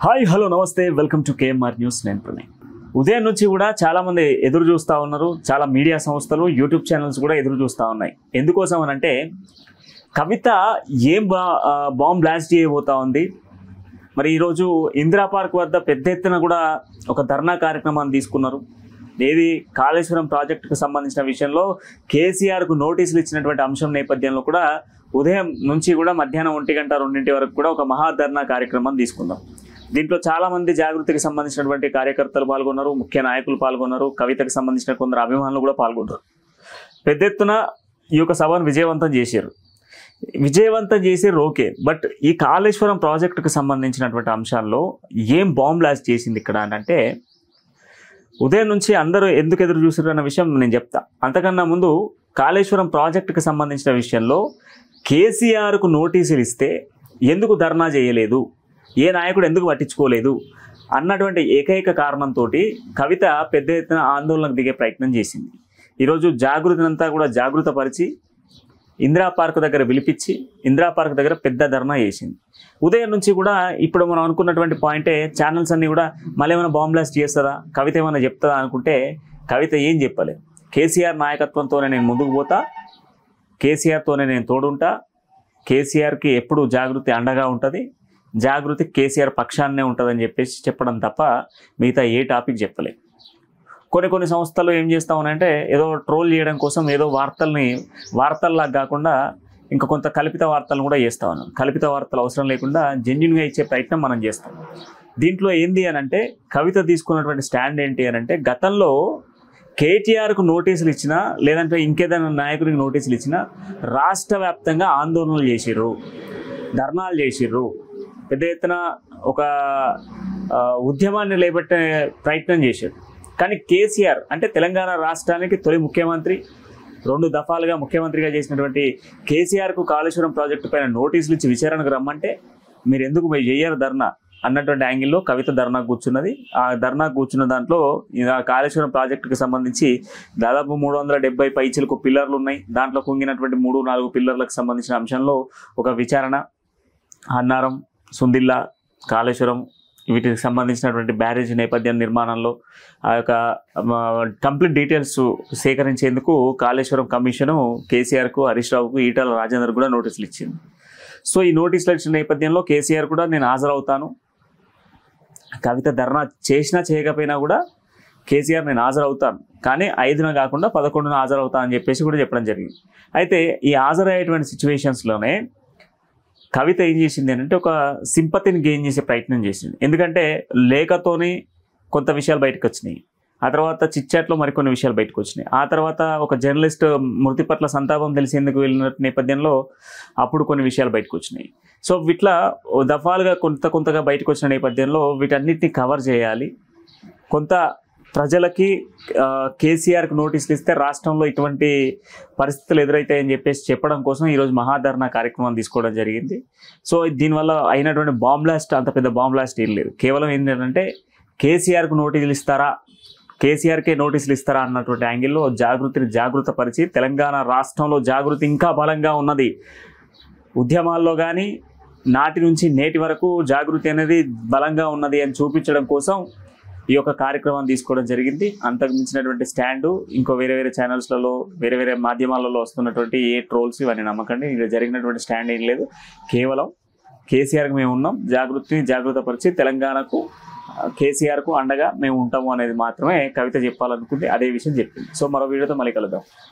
Hi hello నమస్తే welcome to KMR news. నేను ప్రణయ్. ఉదయం నుంచి కూడా చాలామంది ఎదురు చూస్తూ ఉన్నారు. చాలా మీడియా సంస్థలు, యూట్యూబ్ ఛానల్స్ కూడా ఎదురు చూస్తూ ఉన్నాయి. ఎందుకోసం అని అంటే కవిత ఏం బాంబ్ బ్లాస్ట్ చేయబోతా ఉంది. మరి ఈరోజు ఇందిరా పార్క్ వద్ద పెద్ద ఎత్తున కూడా ఒక ధర్నా కార్యక్రమాన్ని తీసుకున్నారు. ఏది కాళేశ్వరం ప్రాజెక్టుకు సంబంధించిన విషయంలో కేసీఆర్కు నోటీసులు ఇచ్చినటువంటి అంశం నేపథ్యంలో కూడా ఉదయం నుంచి కూడా మధ్యాహ్నం 1 గంట 2 వరకు కూడా ఒక మహాధర్నా కార్యక్రమాన్ని తీసుకుందాం. దీంట్లో చాలామంది జాగృతికి సంబంధించినటువంటి కార్యకర్తలు పాల్గొన్నారు, ముఖ్య నాయకులు పాల్గొన్నారు, కవితకు సంబంధించిన కొందరు అభిమానులు కూడా పాల్గొన్నారు. పెద్ద ఎత్తున ఈ యొక్క సభను విజయవంతం చేశారు. ఓకే, బట్ ఈ కాళేశ్వరం ప్రాజెక్టుకు సంబంధించినటువంటి అంశాల్లో ఏం బాంబ్ బ్లాస్ట్ చేసింది ఇక్కడ అంటే ఉదయం నుంచి అందరూ ఎందుకు ఎదురు చూసారు అన్న విషయం నేను చెప్తా. అంతకన్నా ముందు కాళేశ్వరం ప్రాజెక్టుకు సంబంధించిన విషయంలో కేసీఆర్కు నోటీసులు ఇస్తే ఎందుకు ధర్నా చేయలేదు, ఏ నాయకుడు ఎందుకు పట్టించుకోలేదు అన్నటువంటి ఏకైక కారణంతో కవిత పెద్ద ఎత్తున ఆందోళనకు దిగే ప్రయత్నం చేసింది. ఈరోజు జాగృతినంతా కూడా జాగృతపరిచి ఇందిరా పార్క్ దగ్గర పిలిపించి ఇందిరా పార్క్ దగ్గర పెద్ద ధర్నా చేసింది. ఉదయం నుంచి కూడా ఇప్పుడు మనం అనుకున్నటువంటి పాయింటే ఛానల్స్ అన్నీ కూడా మళ్ళీ ఏమైనా బాంబ్ బ్లాస్ట్ చేస్తుందా, కవిత ఏమైనా చెప్తుందా అనుకుంటే కవిత ఏం చెప్పలేదు. కేసీఆర్ నాయకత్వంతోనే నేను ముందుకు పోతా, కేసీఆర్తోనే నేను తోడుంటా, కేసీఆర్కి ఎప్పుడు జాగృతి అండగా ఉంటుంది, జాగృతి కేసీఆర్ పక్షాన్నే ఉంటుందని చెప్పేసి చెప్పడం తప్ప మిగతా ఏ టాపిక్ చెప్పలేదు. కొన్ని సంస్థలు ఏం చేస్తూ ఉన్నాయంటే ఏదో ట్రోల్ చేయడం కోసం ఏదో వార్తల్లాగా కాకుండా ఇంకా కొంత కల్పిత వార్తలను కూడా చేస్తూ ఉన్నాం. కల్పిత వార్తలు అవసరం లేకుండా జెన్యున్గా ఇచ్చే ప్రయత్నం మనం చేస్తాం. దీంట్లో ఏంది అని అంటే కవిత తీసుకున్నటువంటి స్టాండ్ ఏంటి అని అంటే గతంలో కేటీఆర్కు నోటీసులు ఇచ్చినా లేదంటే ఇంకేదైనా నాయకుడికి నోటీసులు ఇచ్చినా రాష్ట్ర వ్యాప్తంగా ఆందోళనలు చేసిర్రు, ధర్నాలు చేసిర్రు, పెద్ద ఎత్తున ఒక ఉద్యమాన్ని లేబట్టే ప్రయత్నం చేశారు. కానీ కేసీఆర్ అంటే తెలంగాణ రాష్ట్రానికి తొలి ముఖ్యమంత్రి, 2 దఫాలుగా ముఖ్యమంత్రిగా చేసినటువంటి కేసీఆర్కు కాళేశ్వరం ప్రాజెక్టు పైన నోటీసులు ఇచ్చి విచారణకు రమ్మంటే మీరు ఎందుకు చెయ్యరు ధర్నా అన్నటువంటి యాంగిల్లో కవిత ధర్నా కూర్చున్నది. ఆ ధర్నా కూర్చున్న దాంట్లో కాళేశ్వరం ప్రాజెక్టుకు సంబంధించి దాదాపు 370 పైచిలకు పిల్లర్లు ఉన్నాయి. దాంట్లో కుంగినటువంటి 3-4 పిల్లర్లకు సంబంధించిన అంశంలో ఒక విచారణ, అన్నారం, సుందిల్లా, కాళేశ్వరం వీటికి సంబంధించినటువంటి బ్యారేజ్ నేపథ్యం నిర్మాణంలో ఆ యొక్క కంప్లీట్ డీటెయిల్స్ సేకరించేందుకు కాళేశ్వరం కమిషను కేసీఆర్కు, హరీష్ రావుకు, ఈటల రాజేందర్ కూడా నోటీసులు ఇచ్చింది. సో ఈ నోటీసులు ఇచ్చిన నేపథ్యంలో కేసీఆర్ కూడా నేను హాజరవుతాను, కవిత ధర్నా చేసినా చేయకపోయినా కూడా కేసీఆర్ నేను హాజరవుతాను, కానీ 5న కాకుండా 11న హాజరవుతాను అని చెప్పేసి కూడా చెప్పడం జరిగింది. అయితే ఈ హాజరయ్యేటువంటి సిచ్యువేషన్స్లోనే కవిత ఏం చేసింది అంటే ఒక సింపతిని గెయిన్ చేసే ప్రయత్నం చేసింది. ఎందుకంటే లేఖతోని కొంత విషయాలు బయటకు వచ్చినాయి, ఆ తర్వాత చిట్చాట్లో మరికొన్ని విషయాలు బయటకు వచ్చినాయి, ఆ తర్వాత ఒక జర్నలిస్ట్ మృతి పట్ల సంతాపం తెలిసేందుకు వెళ్ళిన నేపథ్యంలో అప్పుడు కొన్ని విషయాలు బయటకు వచ్చినాయి. సో వీటిలా దఫాలుగా కొంతగా బయటకు వచ్చిన నేపథ్యంలో వీటన్నిటిని కవర్ చేయాలి. కొంత ప్రజలకి కేసీఆర్కి నోటీసులు ఇస్తే రాష్ట్రంలో ఇటువంటి పరిస్థితులు ఎదురైతాయని చెప్పేసి చెప్పడం కోసం ఈరోజు మహాధర్నా కార్యక్రమం తీసుకోవడం జరిగింది. సో దీనివల్ల అయినటువంటి బాంబ్ బ్లాస్ట్ అంత పెద్ద బాంబ్ బ్లాస్ట్ ఏం లేదు. కేవలం ఏంటంటే కేసీఆర్కు నోటీసులు ఇస్తారా, కేసీఆర్కే నోటీసులు ఇస్తారా అన్నటువంటి యాంగిల్లో జాగృతిని జాగృతపరిచి తెలంగాణ రాష్ట్రంలో జాగృతి ఇంకా బలంగా ఉన్నది, ఉద్యమాల్లో కానీ నాటి నుంచి నేటి వరకు జాగృతి అనేది బలంగా ఉన్నది అని చూపించడం కోసం ఈ యొక్క కార్యక్రమాన్ని తీసుకోవడం జరిగింది. అంతకు మించినటువంటి స్టాండు ఇంకో వేరే ఛానల్స్లలో వేరే మాధ్యమాలలో వస్తున్నటువంటి ఏ ట్రోల్స్ ఇవన్నీ నమ్మకండి. ఇక్కడ జరిగినటువంటి స్టాండ్ ఏం లేదు. కేవలం కేసీఆర్కి మేము ఉన్నాం, జాగృతిని జాగృతపరిచి తెలంగాణకు కేసీఆర్కు అండగా మేము ఉంటాము అనేది మాత్రమే కవిత చెప్పాలనుకుంది. అదే విషయం చెప్పింది. సో మరో వీడియోతో మళ్ళీ కలుద్దాం.